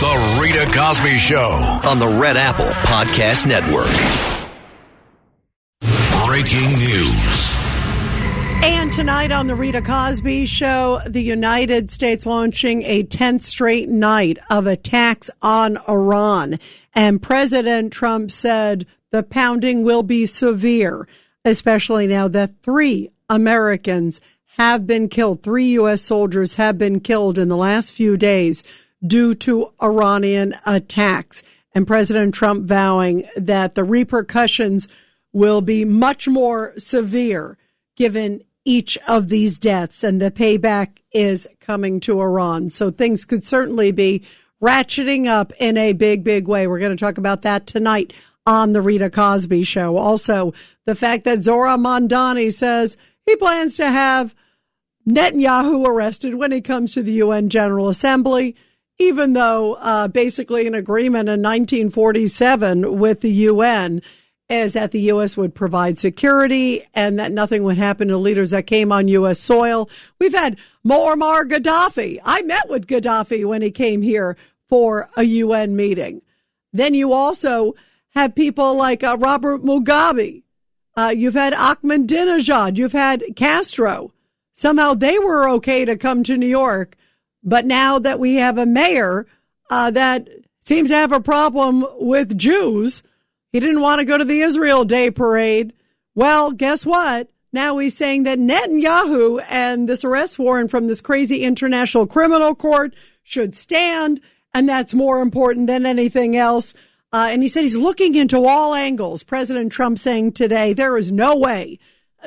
The Rita Cosby Show on the Red Apple Podcast Network. Breaking news. And tonight on the Rita Cosby Show, the United States launching a 10th straight night of attacks on Iran. And President Trump said the pounding will be severe, especially now that 3 Americans have been killed. 3 U.S. soldiers have been killed in the last few days due to Iranian attacks. And President Trump vowing that the repercussions will be much more severe given each of these deaths, and the payback is coming to Iran. So things could certainly be ratcheting up in a big, big way. We're going to talk about that tonight on the Rita Cosby Show. Also, the fact that Zohran Mamdani says he plans to have Netanyahu arrested when he comes to the UN General Assembly, even though basically an agreement in 1947 with the UN is that the U.S. would provide security and that nothing would happen to leaders that came on U.S. soil. We've had Muammar Gaddafi. I met with Gaddafi when he came here for a UN meeting. Then you also have people like Robert Mugabe. You've had Ahmadinejad. You've had Castro. Somehow they were okay to come to New York. But now that we have a mayor that seems to have a problem with Jews, he didn't want to go to the Israel Day parade. Well, guess what? Now he's saying that Netanyahu and this arrest warrant from this crazy international criminal court should stand, and that's more important than anything else. And he said he's looking into all angles. President Trump saying today there is no way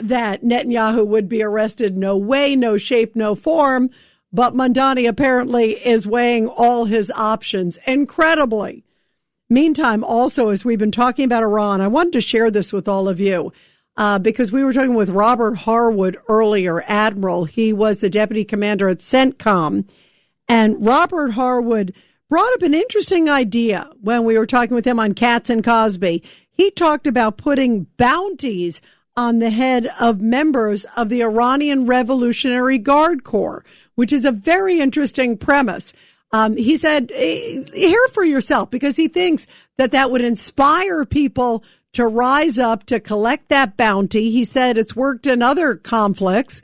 that Netanyahu would be arrested. No way, no shape, no form. But Mamdani apparently is weighing all his options incredibly. Meantime, also, as we've been talking about Iran, I wanted to share this with all of you because we were talking with Robert Harwood earlier, Admiral. He was the deputy commander at CENTCOM. And Robert Harwood brought up an interesting idea when we were talking with him on Katz and Cosby. He talked about putting bounties on the head of members of the Iranian Revolutionary Guard Corps, which is a very interesting premise. He said, hear it for yourself, because he thinks that that would inspire people to rise up to collect that bounty. He said it's worked in other conflicts.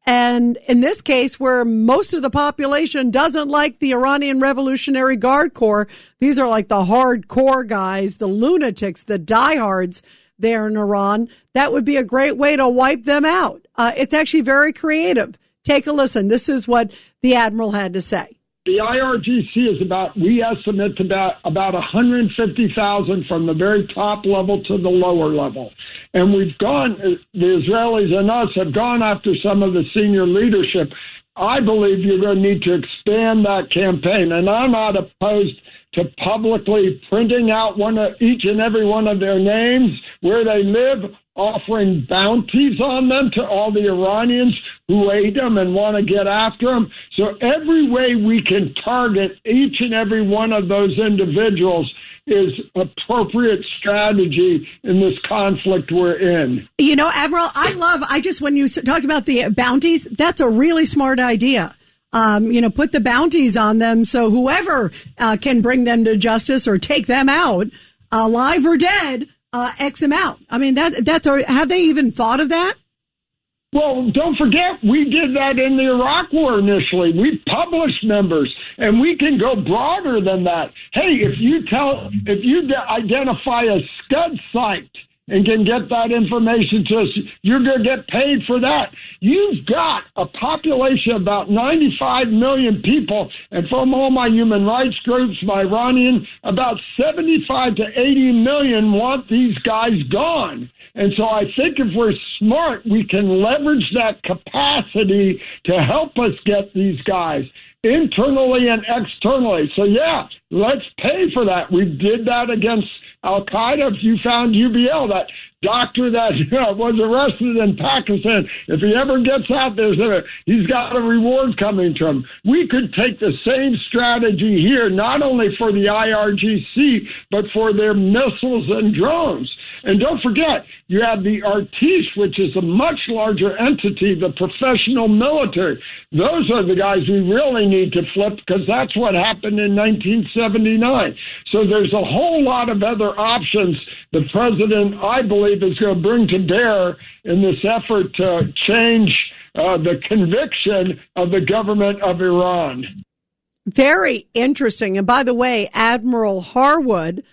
And in this case, where most of the population doesn't like the Iranian Revolutionary Guard Corps, these are like the hardcore guys, the lunatics, the diehards there in Iran. That would be a great way to wipe them out. It's actually very creative. Take a listen. This is what the Admiral had to say. The IRGC is we estimate about 150,000 from the very top level to the lower level. And the Israelis and us have gone after some of the senior leadership. I believe you're going to need to expand that campaign. And I'm not opposed to publicly printing out each and every one of their names, where they live, offering bounties on them to all the Iranians who hate them and want to get after them. So every way we can target each and every one of those individuals is appropriate strategy in this conflict we're in. You know, Admiral, when you talked about the bounties, that's a really smart idea. Put the bounties on them so whoever can bring them to justice or take them out, alive or dead, X them out. I mean, have they even thought of that? Well, don't forget, we did that in the Iraq War initially. We published members, and we can go broader than that. Hey, if you identify a Scud site and can get that information to us, you're going to get paid for that. You've got a population of about 95 million people, and from all my human rights groups, my Iranian, about 75 to 80 million want these guys gone. And so I think if we're smart, we can leverage that capacity to help us get these guys internally and externally. So, yeah, let's pay for that. We did that against Al-Qaeda. If you found UBL, that doctor that was arrested in Pakistan, if he ever gets out there, he's got a reward coming to him. We could take the same strategy here, not only for the IRGC, but for their missiles and drones. And don't forget, you have the Artis, which is a much larger entity, the professional military. Those are the guys we really need to flip, because that's what happened in 1979. So there's a whole lot of other options the president, I believe, is going to bring to bear in this effort to change the conviction of the government of Iran. Very interesting. And by the way, Admiral Harwood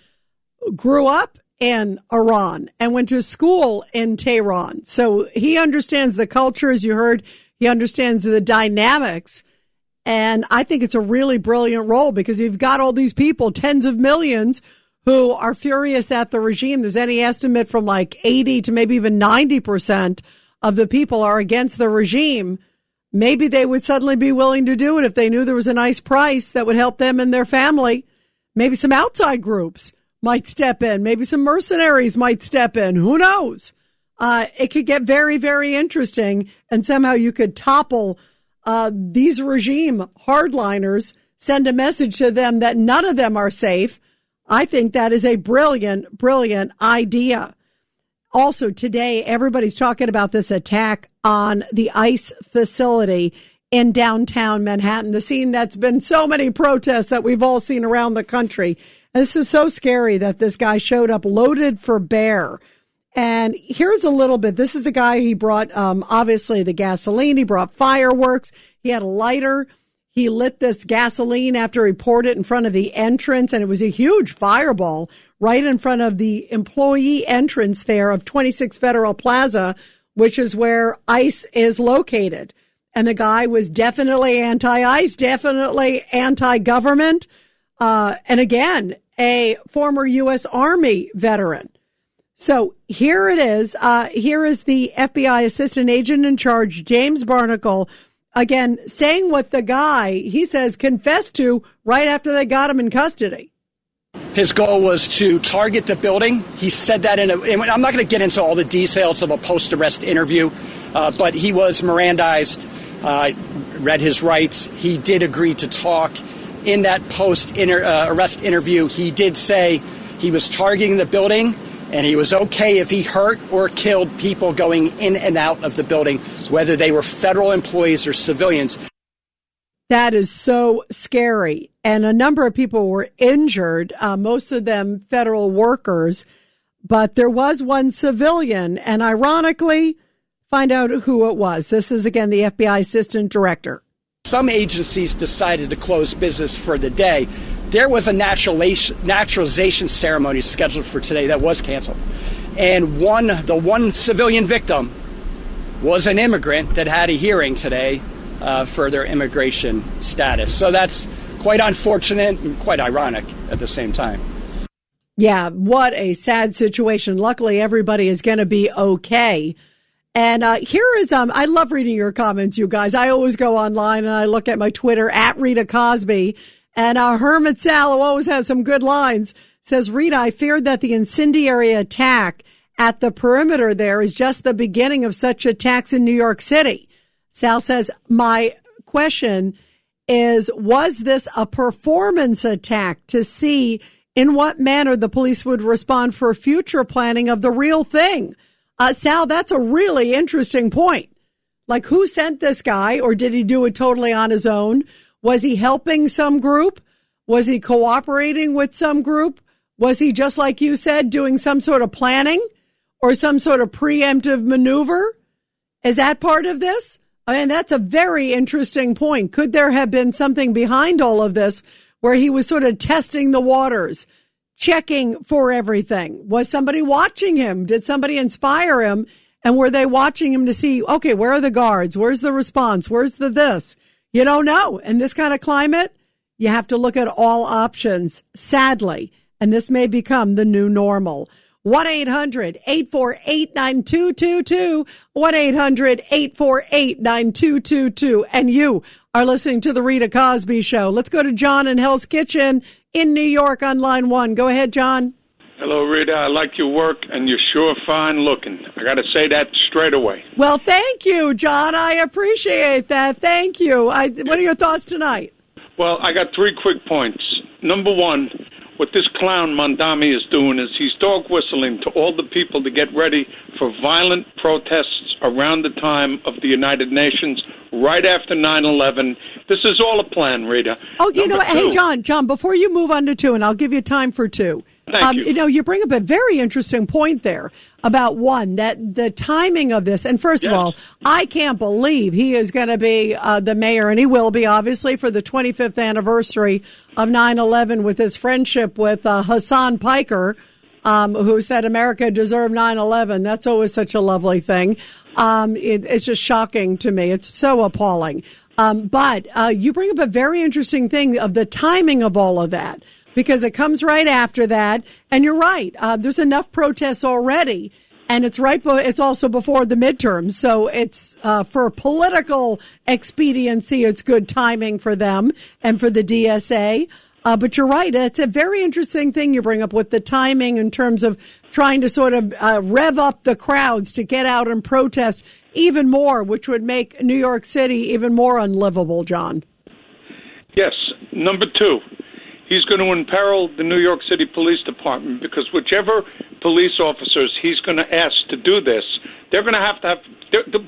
grew up in Iran and went to school in Tehran. So he understands the culture, as you heard. He understands the dynamics. And I think it's a really brilliant role, because you've got all these people, tens of millions, who are furious at the regime. There's any estimate from like 80 to maybe even 90% of the people are against the regime. Maybe they would suddenly be willing to do it if they knew there was a nice price that would help them and their family. Maybe some outside groups might step in. Maybe some mercenaries might step in. Who knows? It could get very, very interesting. And somehow you could topple these regime hardliners, send a message to them that none of them are safe. I think that is a brilliant, brilliant idea. Also today, everybody's talking about this attack on the ICE facility in downtown Manhattan, the scene that's been so many protests that we've all seen around the country. And this is so scary that this guy showed up loaded for bear. And here's a little bit. This is the guy, he brought, obviously the gasoline. He brought fireworks. He had a lighter. He lit this gasoline after he poured it in front of the entrance. And it was a huge fireball right in front of the employee entrance there of 26 Federal Plaza, which is where ICE is located. And the guy was definitely anti-ICE, definitely anti-government. And again, a former U.S. Army veteran. So here it is. Here is the FBI assistant agent in charge, James Barnacle, again, saying what the guy, he says, confessed to right after they got him in custody. His goal was to target the building. He said that and I'm not going to get into all the details of a post-arrest interview, but he was Mirandized, read his rights. He did agree to talk. In that post-arrest interview, he did say he was targeting the building and he was okay if he hurt or killed people going in and out of the building, whether they were federal employees or civilians. That is so scary. And a number of people were injured, most of them federal workers. But there was one civilian, and ironically, find out who it was. This is, again, the FBI assistant director. Some agencies decided to close business for the day. There was a naturalization ceremony scheduled for today that was canceled. And the one civilian victim was an immigrant that had a hearing today for their immigration status. So that's quite unfortunate and quite ironic at the same time. Yeah, what a sad situation. Luckily, everybody is going to be okay. And here is, I love reading your comments, you guys. I always go online and I look at my Twitter, at Rita Cosby. And Hermit Sal, who always has some good lines, says, Rita, I feared that the incendiary attack at the perimeter there is just the beginning of such attacks in New York City. Sal says, my question is, was this a performance attack to see in what manner the police would respond for future planning of the real thing? Sal, that's a really interesting point. Like, who sent this guy, or did he do it totally on his own? Was he helping some group? Was he cooperating with some group? Was he, just like you said, doing some sort of planning or some sort of preemptive maneuver? Is that part of this? I mean, that's a very interesting point. Could there have been something behind all of this where he was sort of testing the waters, checking for everything? Was somebody watching him? Did somebody inspire him? And were they watching him to see, okay, where are the guards? Where's the response? Where's the this? You don't know. In this kind of climate, you have to look at all options, sadly. And this may become the new normal. 1-800-848-9222. 1-800-848-9222. And you are listening to The Rita Cosby Show. Let's go to John in Hell's Kitchen in New York on line 1. Go ahead, John. Hello, Rita. I like your work, and you're sure fine looking. I got to say that straight away. Well, thank you, John. I appreciate that. Thank you. What are your thoughts tonight? Well, I got 3 quick points. Number 1, what this clown Mamdani is doing is he's dog whistling to all the people to get ready for violent protests around the time of the United Nations, right after 9/11. This is all a plan, Rita. Oh, you know what? Hey, John, before you move on to 2, and I'll give you time for 2. Thank you. You know, you bring up a very interesting point there about, one, that the timing of this. And first of all, I can't believe he is going to be the mayor, and he will be, obviously, for the 25th anniversary of 9/11 with his friendship with Hassan Piker, who said America deserved 9/11. That's always such a lovely thing. It's just shocking to me. It's so appalling. But you bring up a very interesting thing of the timing of all of that, because it comes right after that. And you're right. There's enough protests already. And it's it's also before the midterms. So it's, for political expediency, it's good timing for them and for the DSA. But you're right. It's a very interesting thing you bring up with the timing in terms of trying to sort of rev up the crowds to get out and protest even more, which would make New York City even more unlivable, John. Yes. Number 2, he's going to imperil the New York City Police Department, because whichever police officers he's going to ask to do this, they're going to have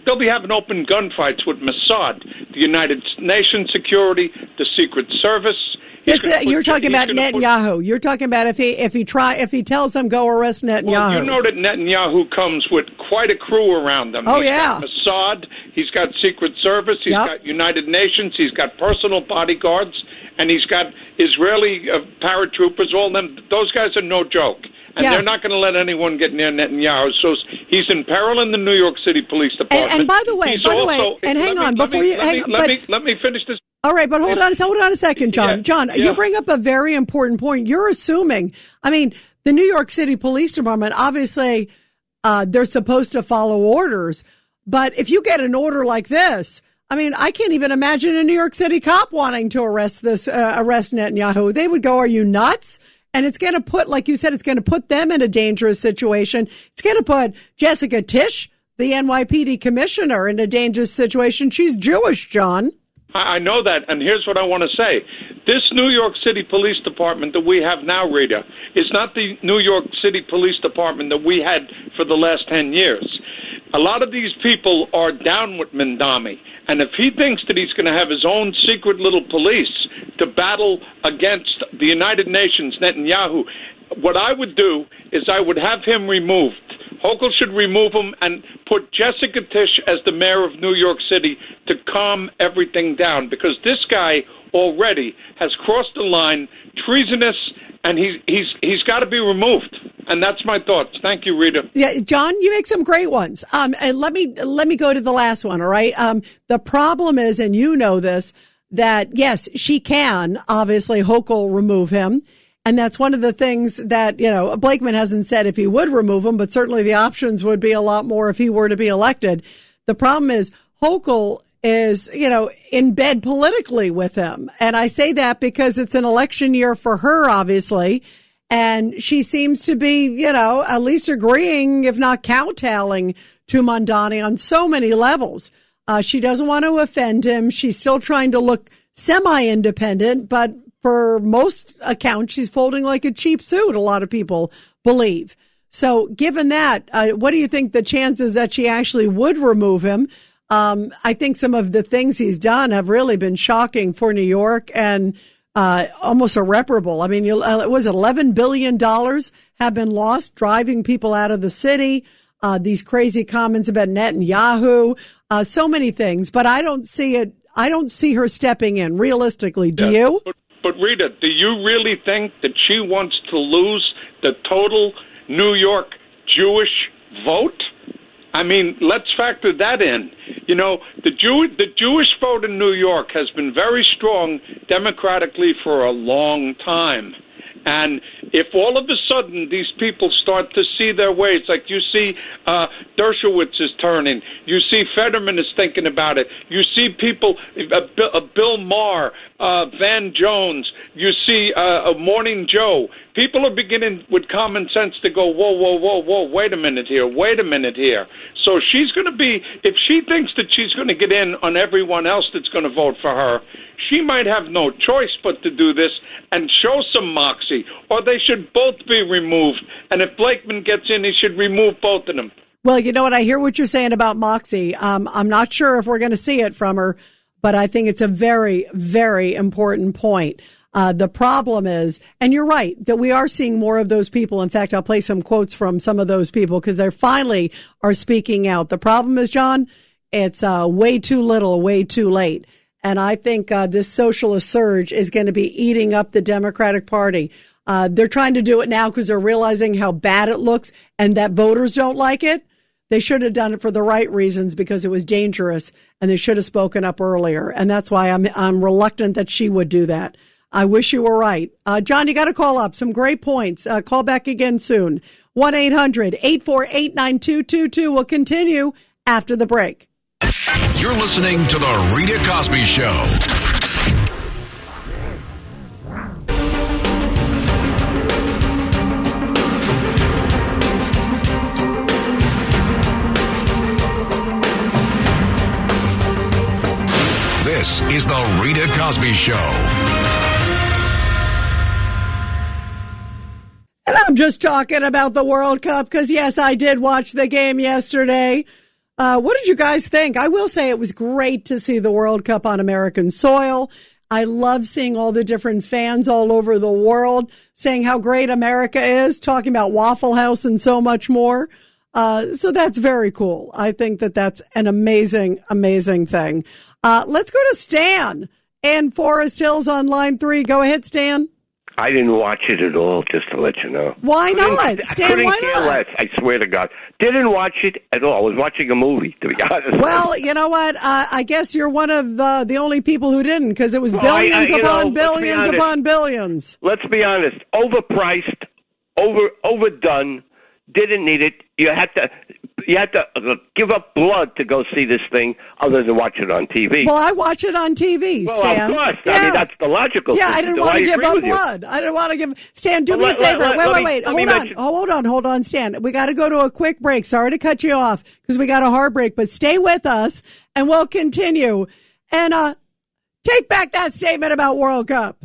they'll be having open gunfights with Mossad, the United Nations Security, the Secret Service. You're talking about Netanyahu. You're talking about if he tells them go arrest Netanyahu. Well, you know that Netanyahu comes with quite a crew around him. He's got Mossad, he's got Secret Service, he's got United Nations, he's got personal bodyguards, and he's got Israeli paratroopers. All them, those guys are no joke. And they're not going to let anyone get near Netanyahu. So he's in peril in the New York City Police Department. And by the way, let me finish this. All right, but hold on a second, John. You bring up a very important point. You're assuming, the New York City Police Department, obviously, they're supposed to follow orders. But if you get an order like this, I can't even imagine a New York City cop wanting to arrest Netanyahu. They would go, "Are you nuts?" And it's going to put, like you said, it's going to put them in a dangerous situation. It's going to put Jessica Tisch, the NYPD commissioner, in a dangerous situation. She's Jewish, John. I know that, and here's what I want to say. This New York City Police Department that we have now, Rita, is not the New York City Police Department that we had for the last 10 years. A lot of these people are down with Mamdani, and if he thinks that he's going to have his own secret little police to battle against the United Nations, Netanyahu, what I would do is I would have him removed. Hochul should remove him and put Jessica Tisch as the mayor of New York City to calm everything down, because this guy already has crossed the line, treasonous, and he's got to be removed. And that's my thoughts. Thank you, Rita. Yeah, John, you make some great ones. And let me go to the last one. All right. The problem is, and you know this, that yes, she can obviously Hochul remove him. And that's one of the things that, Blakeman hasn't said if he would remove him, but certainly the options would be a lot more if he were to be elected. The problem is Hochul is, in bed politically with him. And I say that because it's an election year for her, obviously. And she seems to be, at least agreeing, if not kowtowing to Mamdani on so many levels. She doesn't want to offend him. She's still trying to look semi-independent, but for most accounts, she's folding like a cheap suit, a lot of people believe. So given that, what do you think the chances that she actually would remove him? I think some of the things he's done have really been shocking for New York and almost irreparable. It was $11 billion have been lost driving people out of the city. These crazy comments about Netanyahu, so many things. But I don't see it. I don't see her stepping in realistically. Do you? But Rita, do you really think that she wants to lose the total New York Jewish vote? Let's factor that in. The Jewish vote in New York has been very strong democratically for a long time. And If all of a sudden these people start to see their ways, like you see Dershowitz is turning, you see Fetterman is thinking about it, you see people, Bill Maher, Van Jones, you see Morning Joe. People are beginning with common sense to go, whoa, wait a minute here. So she's going to be, if she thinks that she's going to get in on everyone else that's going to vote for her, she might have no choice but to do this and show some moxie, or they should both be removed. And if Blakeman gets in, he should remove both of them. Well, you know what? I hear what you're saying about moxie. I'm not sure if we're going to see it from her, but I think it's a very, very important point. The problem is, and you're right, that we are seeing more of those people. In fact, I'll play some quotes from some of those people because they finally are speaking out. The problem is, John, it's way too little, way too late. And I think this socialist surge is going to be eating up the Democratic Party. They're trying to do it now because they're realizing how bad it looks and that voters don't like it. They should have done it for the right reasons because it was dangerous, and they should have spoken up earlier. And that's why I'm reluctant that she would do that. I wish you were right. John, you got to call up. Some great points. Call back again soon. 1-800-848-9222. We'll continue after the break. You're listening to The Rita Cosby Show. This is The Rita Cosby Show. And I'm just talking about the World Cup because, yes, I did watch the game yesterday. What did you guys think? I will say it was great to see the World Cup on American soil. I love seeing all the different fans all over the world saying how great America is, talking about Waffle House and so much more. So that's very cool. I think that that's an amazing, amazing thing. Let's go to Stan in Forest Hills on line 3. Go ahead, Stan. I didn't watch it at all, just to let you know. Why not? Stan, why not? Less, I swear to God. Didn't watch it at all. I was watching a movie, to be honest. Well, you know what? I guess you're one of the only people who didn't, because it was billions upon billions. Let's be honest. Overpriced, overdone, didn't need it. You had to give up blood to go see this thing other than watch it on TV. Well, I watch it on TV, well, Stan. Of course. Yeah. I mean, that's the logical thing. Yeah, I didn't want to give up blood. I didn't want to give... Stan, do me a favor. Wait. Hold on, Stan. We got to go to a quick break. Sorry to cut you off because we got a hard break, but stay with us and we'll continue. And take back that statement about World Cup.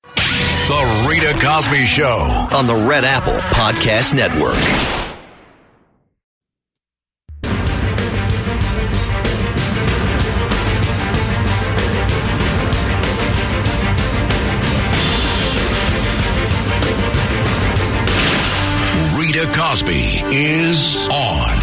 The Rita Cosby Show on the Red Apple Podcast Network. Rita Cosby is on.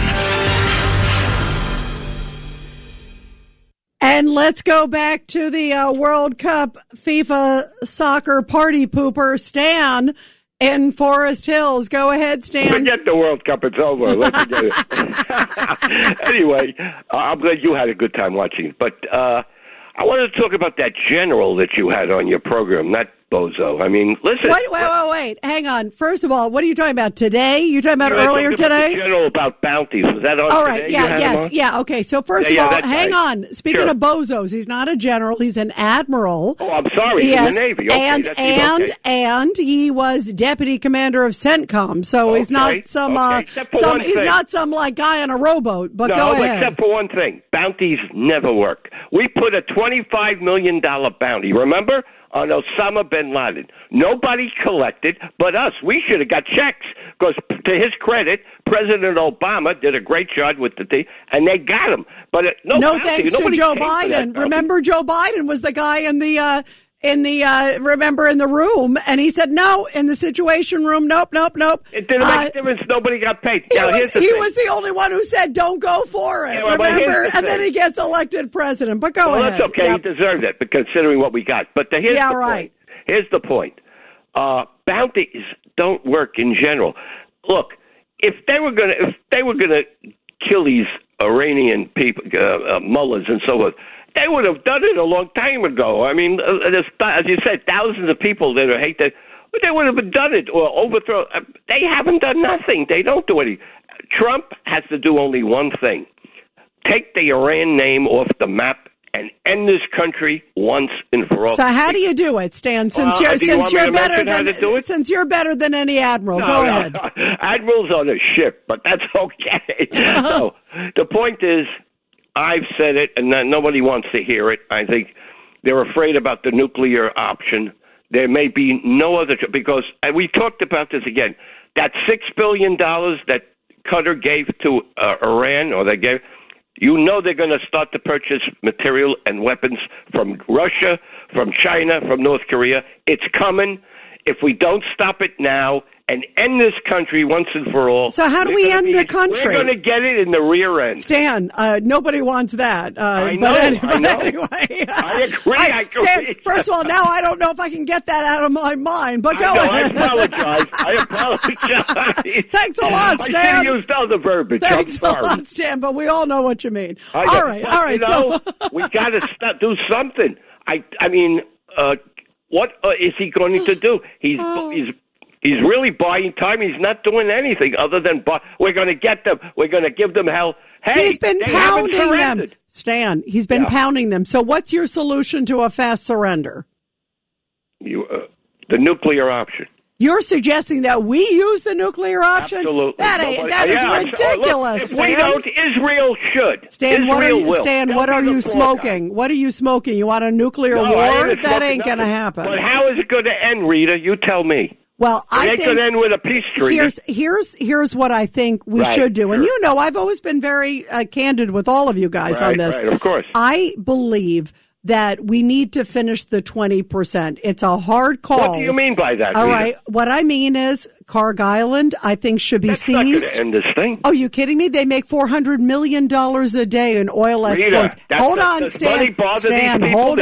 And let's go back to the World Cup FIFA soccer party pooper, Stan in Forest Hills. Go ahead, Stan. Forget the World Cup. It's over. Let's forget it. Anyway, I'm glad you had a good time watching it. But I wanted to talk about that general that you had on your program, not bozo. I mean, listen. Wait. Hang on. First of all, what are you talking about today? You talking about earlier today? The general about bounties. Was that on all right. today? Yeah. Okay. So first of all, hang on. Speaking of bozos, he's not a general. He's an admiral. Oh, I'm sorry. Yes. In the Navy. Okay, and he was deputy commander of CENTCOM. So he's not some like guy on a rowboat. But go ahead. Except for one thing, bounties never work. We put a $25 million bounty. Remember? On Osama bin Laden. Nobody collected but us. We should have got checks because, to his credit, President Obama did a great job with the thing, and they got him. But no thanks to Joe Biden. Remember, Joe Biden was the guy in the room, and he said no in the Situation Room. Nope. It didn't make a difference. Nobody got paid. He was the only one who said don't go for it. Yeah, remember, and then he gets elected president. But go ahead. That's okay. Yep. He deserved it, considering what we got. But here's the point. Here's the point. Bounties don't work in general. Look, if they were gonna kill these Iranian people, mullahs and so forth, they would have done it a long time ago. I mean, as you said, thousands of people that hate that. But they would have done it or overthrown. They haven't done nothing. They don't do anything. Trump has to do only one thing. Take the Iran name off the map and end this country once and for all. So how do you do it, Stan? Since you're better than any admiral, go ahead. Admiral's on a ship, but that's okay. So the point is, I've said it, and nobody wants to hear it. I think they're afraid about the nuclear option. There may be no other, because we talked about this again. That $6 billion that Qatar gave to Iran, or they gave. You know they're going to start to purchase material and weapons from Russia, from China, from North Korea. It's coming. If we don't stop it now and end this country once and for all. So how do we end the country? We're going to get it in the rear end. Stan, nobody wants that. I know. Anyway. I agree. Stan, first of all, now I don't know if I can get that out of my mind, but go ahead. I apologize. Thanks a lot, Stan. I should have used other verbiage. Thanks a lot, Stan, but we all know what you mean. All right. We got to do something. I mean, what is he going to do? He's really buying time. He's not doing anything other than we're going to get them. We're going to give them hell. Hey, he's been pounding them, Stan. He's been pounding them. So what's your solution to a fast surrender? The nuclear option. You're suggesting that we use the nuclear option? Absolutely. That is ridiculous. Look, if we don't, Israel should. Stan, what are you smoking? Guy. What are you smoking? You want a nuclear war? That ain't going to happen. But how is it going to end, Rita? You tell me. Well, I think could end with a peace treaty. Here's what I think we should do. Sure. And you know, I've always been very candid with all of you guys on this. Right, of course. I believe that we need to finish the 20%. It's a hard call. What do you mean by that, All Rita? right. What I mean is Carg Island, I think, should be seized. That's not going to end this thing. Oh, you kidding me? They make $400 million a day in oil exports. Hold on, Stan. Hold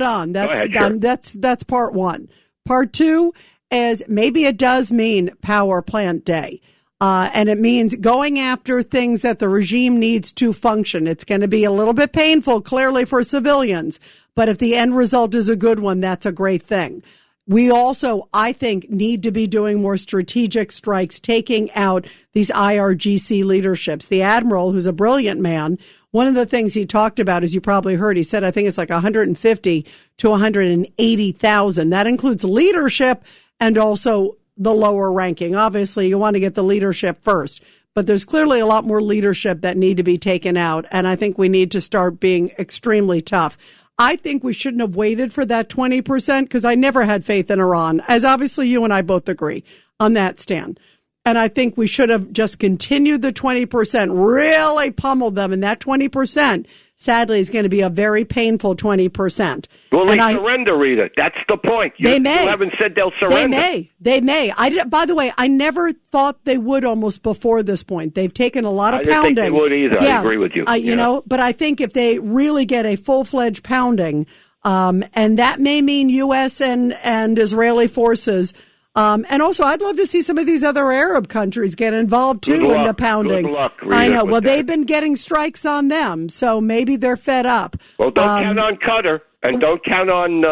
on. That's part one. Part two is maybe it does mean power plant day. And it means going after things that the regime needs to function. It's going to be a little bit painful, clearly, for civilians. But if the end result is a good one, that's a great thing. We also, I think, need to be doing more strategic strikes, taking out these IRGC leaderships. The admiral, who's a brilliant man, one of the things he talked about, as you probably heard, he said, I think it's like 150 to 180,000. That includes leadership and also the lower ranking. Obviously, you want to get the leadership first, but there's clearly a lot more leadership that need to be taken out. And I think we need to start being extremely tough. I think we shouldn't have waited for that 20% because I never had faith in Iran, as obviously you and I both agree on that, Stan. And I think we should have just continued the 20%, really pummeled them. And that 20%, sadly, is going to be a very painful 20%. Will they surrender, Rita? That's the point. You haven't said they'll surrender. They may. By the way, I never thought they would almost before this point. They've taken a lot of pounding. I didn't think they would either. Yeah, I agree with you. You know, but I think if they really get a full-fledged pounding, and that may mean U.S. and Israeli forces. And also, I'd love to see some of these other Arab countries get involved, too, in the pounding. Good luck, Rita, I know. Well, they've been getting strikes on them, so maybe they're fed up. Well, don't count on Qatar, and don't count on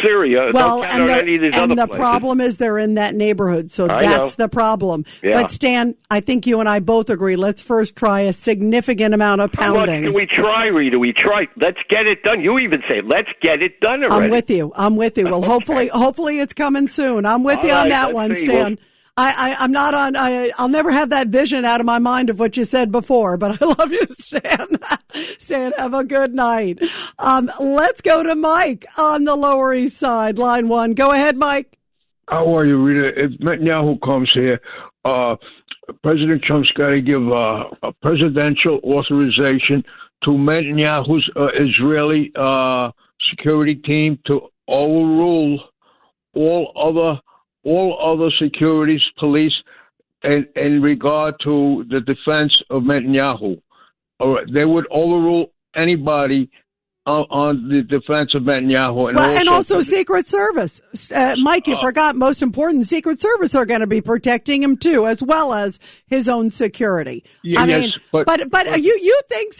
Syria. Well, don't count on any of these other places. Problem is they're in that neighborhood, so that's the problem. Yeah. But, Stan, I think you and I both agree. Let's first try a significant amount of pounding. How much can we try, Rita? We try. Let's get it done. You even say, let's get it done already. I'm with you. Well, hopefully it's coming soon. I'm with you on that one, Stan. I'm not on. I'll never have that vision out of my mind of what you said before, but I love you, Stan. Stan, have a good night. Let's go to Mike on the Lower East Side, line 1. Go ahead, Mike. How are you, Rita? If Netanyahu comes here, President Trump's got to give a presidential authorization to Netanyahu's Israeli security team to overrule all other securities, police, in regard to the defense of Netanyahu. They would overrule anybody on the defense of Netanyahu. And also Secret Service. Mike, you forgot, most important, Secret Service are going to be protecting him, too, as well as his own security. Yes, but you think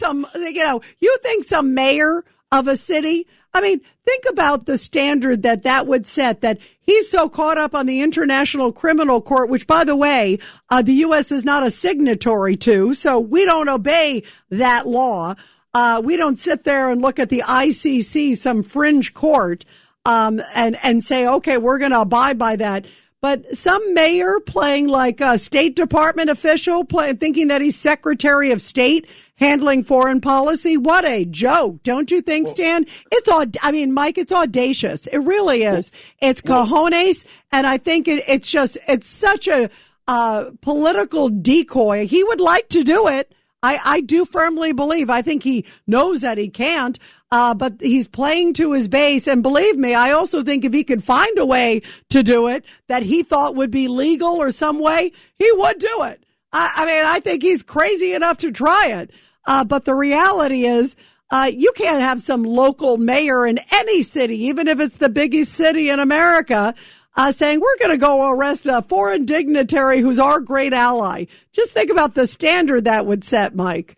some mayor of a city, I mean, think about the standard that would set, that he's so caught up on the International Criminal Court, which, by the way, the U.S. is not a signatory to, so we don't obey that law. We don't sit there and look at the ICC, some fringe court, and say, okay, we're going to abide by that. But some mayor playing like a State Department official, thinking that he's Secretary of State, handling foreign policy. What a joke. Don't you think, Stan? Mike, it's audacious. It really is. It's cojones. And I think it's such a political decoy. He would like to do it. I do firmly believe. I think he knows that he can't. But he's playing to his base. And believe me, I also think if he could find a way to do it that he thought would be legal or some way, he would do it. I think he's crazy enough to try it. But the reality is, you can't have some local mayor in any city, even if it's the biggest city in America, saying we're going to go arrest a foreign dignitary who's our great ally. Just think about the standard that would set, Mike.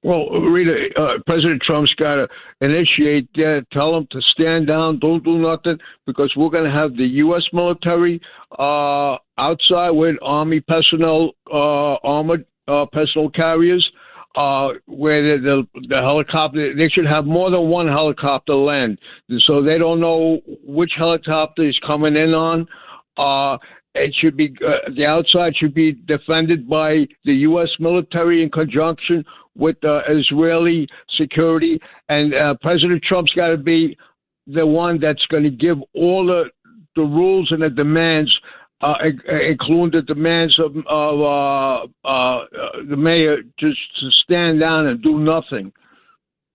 Well, Rita, President Trump's got to initiate that, tell him to stand down, don't do nothing, because we're going to have the U.S. military outside with Army personnel, armored personnel carriers, where the helicopter, they should have more than one helicopter land, so they don't know which helicopter is coming in on. It should be, the outside should be defended by the U.S. military in conjunction with Israeli security, and President Trump's got to be the one that's going to give all the rules and the demands, including the demands of the mayor, just to stand down and do nothing.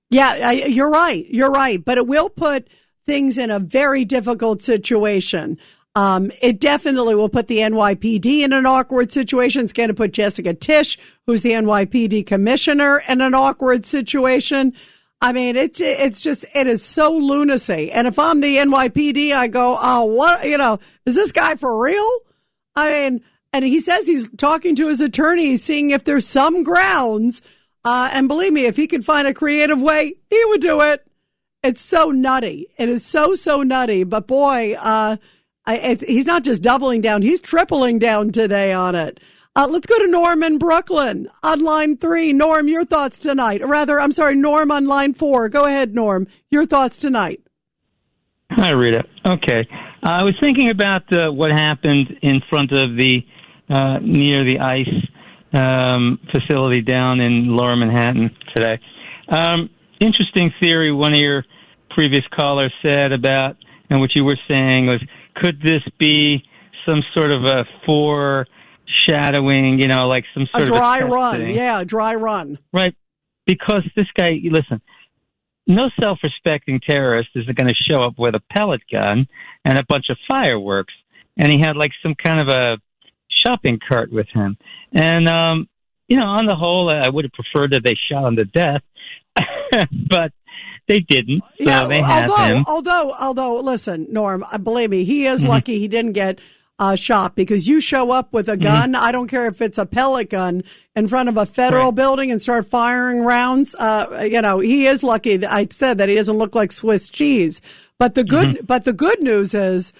Yeah, you're right. But it will put things in a very difficult situation. It definitely will put the NYPD in an awkward situation. It's going to put Jessica Tisch, who's the NYPD commissioner, in an awkward situation. I mean, it is so lunacy. And if I'm the NYPD, I go, oh, what, is this guy for real? I mean, and he says he's talking to his attorney, seeing if there's some grounds. And believe me, if he could find a creative way, he would do it. It's so nutty. It is so nutty. But boy, he's not just doubling down, he's tripling down today on it. Let's go to Norm in Brooklyn on line 3. Norm, your thoughts tonight. Norm on line 4. Go ahead, Norm. Your thoughts tonight. Hi, Rita. Okay. I was thinking about what happened in front of the near the ICE facility down in Lower Manhattan today. Interesting theory one of your previous callers said about, and what you were saying was, could this be some sort of a foreshadowing, like some sort of a dry run? Yeah, a dry run. Right. Because this guy, listen, no self-respecting terrorist is going to show up with a pellet gun and a bunch of fireworks. And he had like some kind of a shopping cart with him. And, on the whole, I would have preferred that they shot him to death. But they didn't, so they had him. Although, listen, Norm, believe me, he is lucky he didn't get shot, because you show up with a gun, I don't care if it's a pellet gun, in front of a federal building and start firing rounds. He is lucky. I said that he doesn't look like Swiss cheese. But the good news is,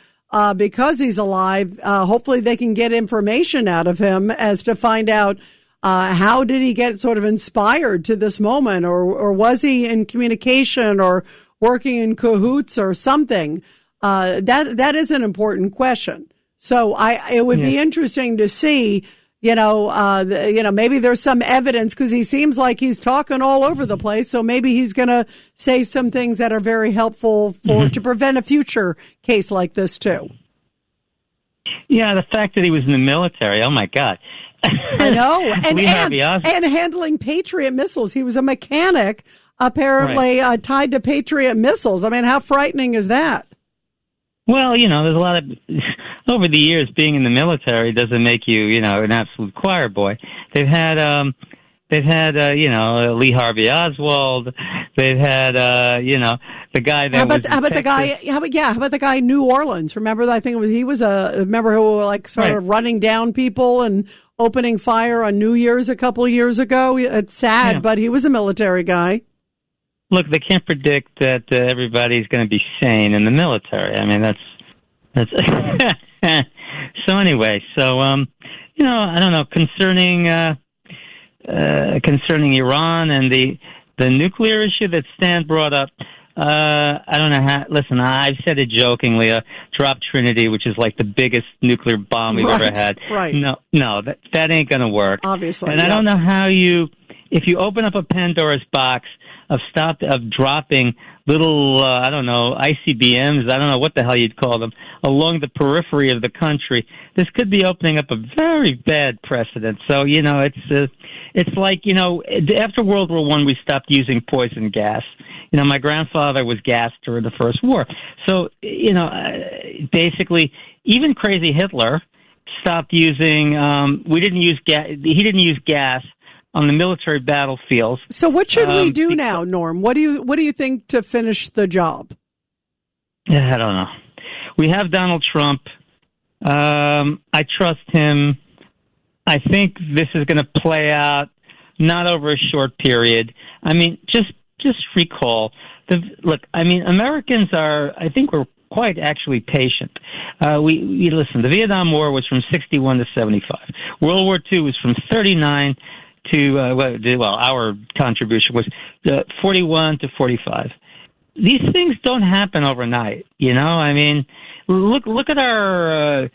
because he's alive, hopefully they can get information out of him as to find out how did he get sort of inspired to this moment, or was he in communication or working in cahoots or something? That is an important question. So it would be interesting to see, maybe there's some evidence, because he seems like he's talking all over the place. So maybe he's going to say some things that are very helpful to prevent a future case like this too. Yeah, the fact that he was in the military, oh my God. I know. And handling Patriot missiles. He was a mechanic, apparently, tied to Patriot missiles. I mean, how frightening is that? Well, there's a lot of, over the years, being in the military doesn't make you, an absolute choir boy. They've had Lee Harvey Oswald. They've had, the guy that how about the guy in New Orleans? Remember, I think he was remember who of running down people and opening fire on New Year's a couple of years ago. It's sad, but he was a military guy. look, they can't predict that everybody's going to be sane in the military. I mean, that's so anyway. So I don't know, concerning Iran and the nuclear issue that Stan brought up. I don't know how. Listen, I've said it jokingly. Drop Trinity, which is like the biggest nucler bomb we've ever had. Right. No, that ain't going to work. Obviously, and I don't know how if you open up a Pandora's box of dropping little, I don't know, ICBMs, I don't know what the hell you'd call them, along the periphery of the country, this could be opening up a very bad precedent. So, it's like, after World War I, we stopped using poison gas. My grandfather was gassed during the First War. So, basically, even crazy Hitler stopped using, he didn't use gas on the military battlefields. So what should we do now, Norm? What do you think to finish the job? I don't know. We have Donald Trump. I trust him. I think this is going to play out not over a short period. I mean, just recall. Americans I think we're quite actually patient. We listen, the Vietnam War was from 61 to 75. World War II was from 39 to, our contribution was 41 to 45. These things don't happen overnight, I mean, look at our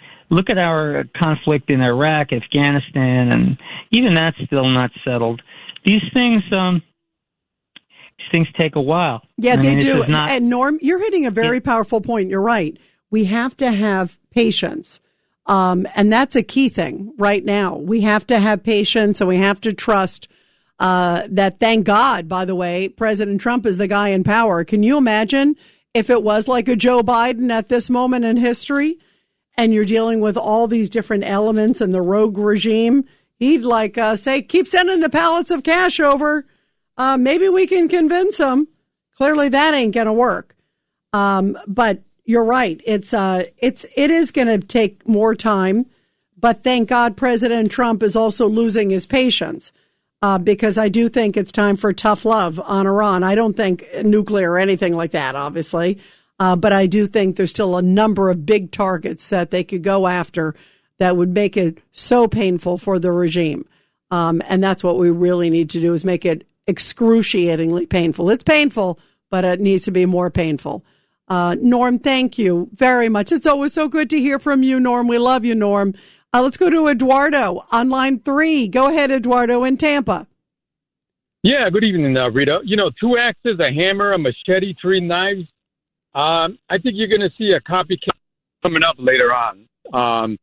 conflict in Iraq, Afghanistan, and even that's still not settled. These things take a while. Yeah, they do. And Norm, you're hitting a very powerful point. You're right. We have to have patience. And that's a key thing right now. We have to have patience, and we have to trust that, thank God, by the way, President Trump is the guy in power. Can you imagine if it was like a Joe Biden at this moment in history and you're dealing with all these different elements in the rogue regime? He'd say, keep sending the pallets of cash over. Maybe we can convince them. Clearly that ain't going to work. But you're right. It is going to take more time, but thank God President Trump is also losing his patience, because I do think it's time for tough love on Iran. I don't think nuclear or anything like that, obviously, but I do think there's still a number of big targets that they could go after that would make it so painful for the regime. And that's what we really need to do, is make it excruciatingly painful. It's painful, but it needs to be more painful. Norm, thank you very much. It's always so good to hear from you, Norm. We love you, Norm. Let's go to Eduardo on line 3. Go ahead, Eduardo, in Tampa. Yeah, good evening, Rita. 2 axes, a hammer, a machete, 3 knives. I think you're going to see a copycat coming up later on.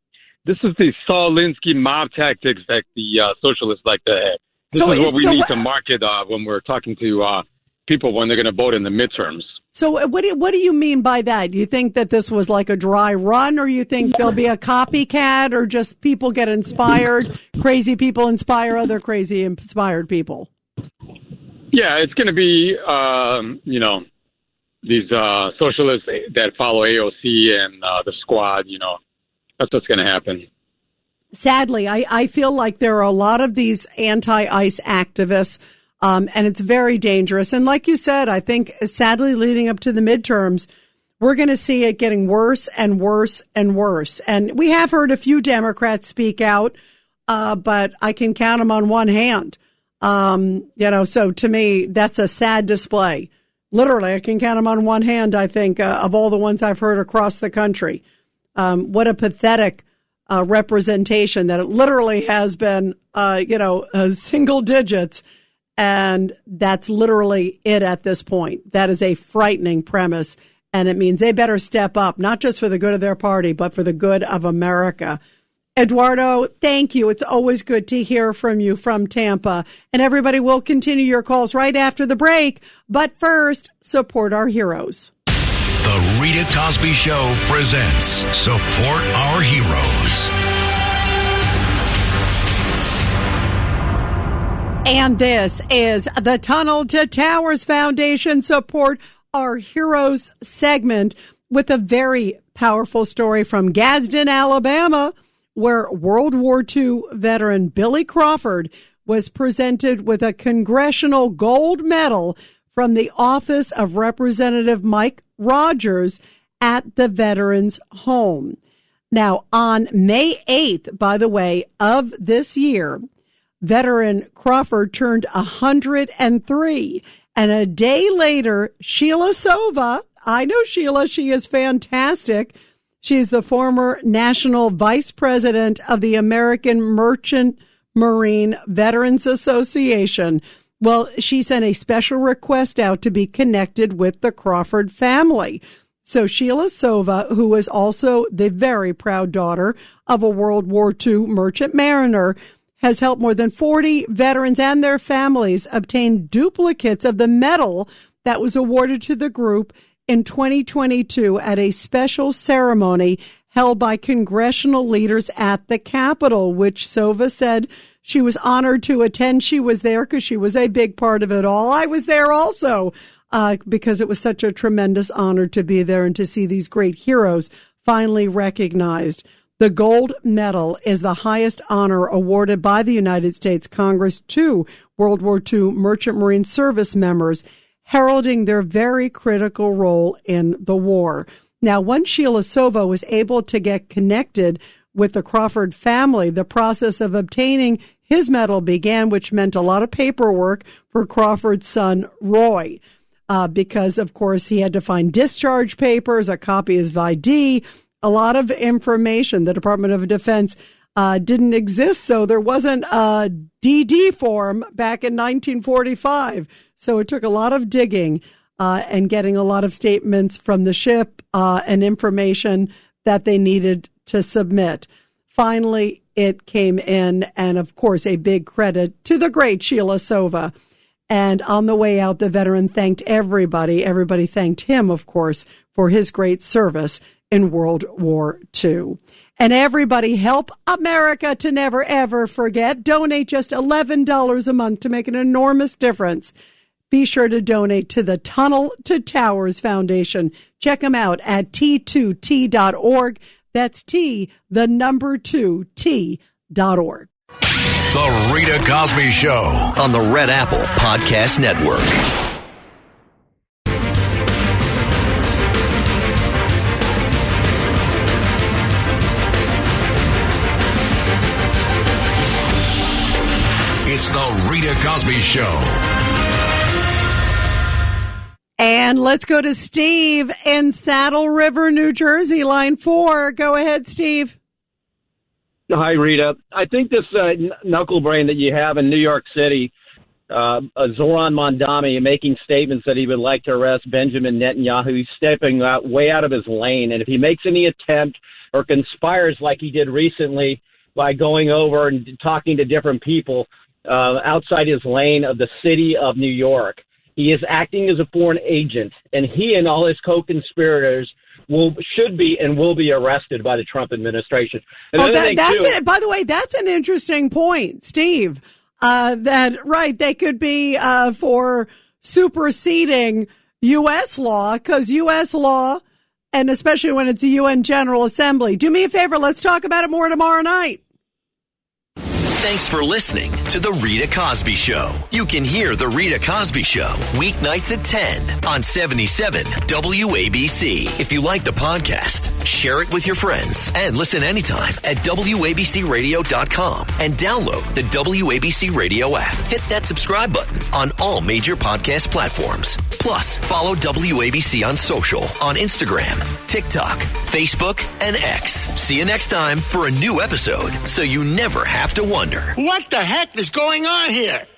This is the Saul Alinsky mob tactics that the socialists like to have. This is what we need to market when we're talking to people when they're going to vote in the midterms. So what do you mean by that? Do you think that this was like a dry run, or you think there'll be a copycat, or just people get inspired, crazy people inspire other crazy inspired people? Yeah, it's going to be, these socialists that follow AOC and the squad, that's what's going to happen. Sadly, I feel like there are a lot of these anti-ICE activists, and it's very dangerous. And like you said, I think sadly leading up to the midterms, we're going to see it getting worse and worse and worse. And we have heard a few Democrats speak out, but I can count them on one hand. So to me, that's a sad display. Literally, I can count them on one hand, I think, of all the ones I've heard across the country. What a pathetic representation that it literally has been, single digits. And that's literally it at this point. That is a frightening premise. And it means they better step up, not just for the good of their party, but for the good of America. Eduardo, thank you. It's always good to hear from you from Tampa. And everybody will continue your calls right after the break. But first, support our heroes. The Rita Cosby Show presents Support Our Heroes. And this is the Tunnel to Towers Foundation Support Our Heroes segment with a very powerful story from Gadsden, Alabama, where World War II veteran Billy Crawford was presented with a Congressional Gold Medal from the office of Representative Mike Rogers at the veterans' home. Now, on May 8th, by the way, of this year, veteran Crawford turned 103. And a day later, Sheila Sova, I know Sheila, she is fantastic. She's the former national vice president of the American Merchant Marine Veterans Association. Well, she sent a special request out to be connected with the Crawford family. So Sheila Sova, who is also the very proud daughter of a World War II merchant mariner, has helped more than 40 veterans and their families obtain duplicates of the medal that was awarded to the group in 2022 at a special ceremony held by congressional leaders at the Capitol, which Sova said she was honored to attend. She was there because she was a big part of it all. I was there also because it was such a tremendous honor to be there and to see these great heroes finally recognized. The gold medal is the highest honor awarded by the United States Congress to World War II Merchant Marine service members, heralding their very critical role in the war. Now, once Sheila Sova was able to get connected with the Crawford family, the process of obtaining his medal began, which meant a lot of paperwork for Crawford's son, Roy, because, of course, he had to find discharge papers, a copy of his ID, a lot of information. The Department of Defense didn't exist, so there wasn't a DD form back in 1945. So it took a lot of digging and getting a lot of statements from the ship and information that they needed to submit. Finally, it came in, and of course, a big credit to the great Sheila Sova. And on the way out, the veteran thanked everybody. Everybody thanked him, of course, for his great service in World War II. And everybody help America to never, ever forget. Donate just $11 a month to make an enormous difference. Be sure to donate to the Tunnel to Towers Foundation. Check them out at T2T.org. That's T, the number 2T.org. The Rita Cosby Show on the Red Apple Podcast Network. It's the Rita Cosby Show. And let's go to Steve in Saddle River, New Jersey, line 4. Go ahead, Steve. Hi, Rita. I think this knuckle brain that you have in New York City, Zohran Mamdani, making statements that he would like to arrest Benjamin Netanyahu, he's stepping way out of his lane. And if he makes any attempt or conspires like he did recently by going over and talking to different people outside his lane of the city of New York, he is acting as a foreign agent, and he and all his co-conspirators should be and will be arrested by the Trump administration. And by the way, that's an interesting point, Steve. They could be for superseding U.S. law, because U.S. law, and especially when it's the UN General Assembly. Do me a favor, let's talk about it more tomorrow night. Thanks for listening to The Rita Cosby Show. You can hear The Rita Cosby Show weeknights at 10 on 77 WABC. If you like the podcast, share it with your friends and listen anytime at WABCRadio.com and download the WABC Radio app. Hit that subscribe button on all major podcast platforms. Plus, follow WABC on social on Instagram, TikTok, Facebook, and X. See you next time for a new episode so you never have to wonder. What the heck is going on here?